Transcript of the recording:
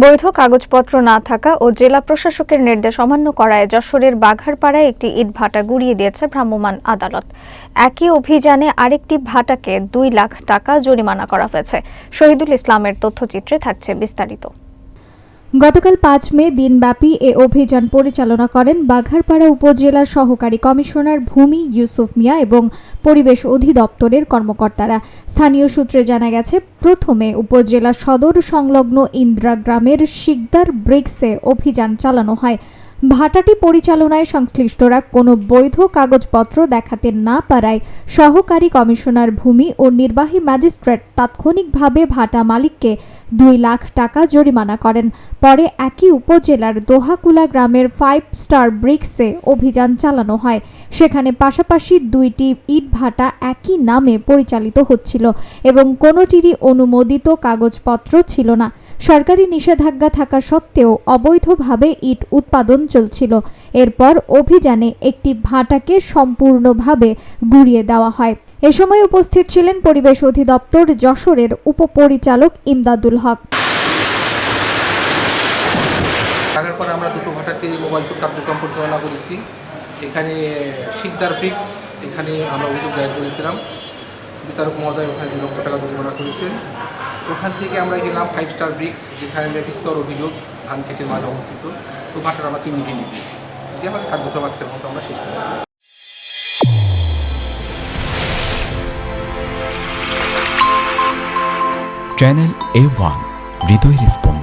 বৈধ কাগজপত্র না থাকা ও জেলা প্রশাসকের নির্দেশ অমান্য করায় যশোরের বাঘারপাড়ায় একটি ইটভাটা গুঁড়িয়ে দিয়েছে ভ্রাম্যমাণ আদালত। একই অভিযানে আরেকটি ভাটাকে 2 লাখ টাকা জরিমানা করা হয়েছে। শহীদুল ইসলামের তথ্যচিত্রে থাকছে বিস্তারিত। গতকাল 5 মে দিনব্যাপী এ অভিযান পরিচালনা করেন বাঘারপাড়া উপজেলার সহকারী কমিশনার ভূমি ইউসুফ মিয়া এবং পরিবেশ অধিদপ্তরের কর্মকর্তারা। স্থানীয় সূত্রে জানা গেছে, প্রথমে উপজেলা সদর সংলগ্ন ইন্দ্রা গ্রামের শিকদার ব্রিক্সে অভিযান চালানো হয়। ভাটাটি পরিচালনায় সংশ্লিষ্টরা কোনো বৈধ কাগজপত্র দেখাতে না পারায় সহকারী কমিশনার ভূমি ও নির্বাহী ম্যাজিস্ট্রেট তাৎক্ষণিকভাবে ভাটা মালিককে 2 লাখ টাকা জরিমানা করেন। পরে একই উপজেলার দোহাকুলা গ্রামের 5 স্টার ব্রিক্সে অভিযান চালানো হয়। সেখানে পাশাপাশি 2টি ইট ভাটা একই নামে পরিচালিত হচ্ছিল এবং কোনোটিরই অনুমোদিত কাগজপত্র ছিল না। সরকারি নিষেধাজ্ঞা থাকা সত্ত্বেও অবৈধভাবে ইট উৎপাদন চলছিল। এরপর অভিযানে একটি ভাটাকে সম্পূর্ণভাবে গুঁড়িয়ে দেওয়া হয়। এ সময় উপস্থিত ছিলেন পরিবেশ অধিদপ্তর যশোরের উপপরিচালক ইমদাদুল হক। টাকার পরে আমরা দুটো ভাটাতে মোবাইল কোর্ট কার্যক্রম পরিচালনা করেছি। এখানে শিকদার ব্রিক্স, এখানে আমরা অভিযোগ দায়ের করেছিলাম। বিচারক মহোদয় ওখানে 2 লক্ষ টাকা জরিমানা করেছেন। ওখান থেকে আমরা গেলাম 5 স্টার ব্রিক্স, যেখানে বিস্তর অভিযোগ ধান খেতের মাঝে অবস্থিত। তো ভাটার আমরা 3 মিনিটে নিয়েছি। এটি আমাদের কার্যক্রম আজকের মতো আমরা শেষ করেছি। চ্যানেল A1 হৃদয়ের স্পন্দন।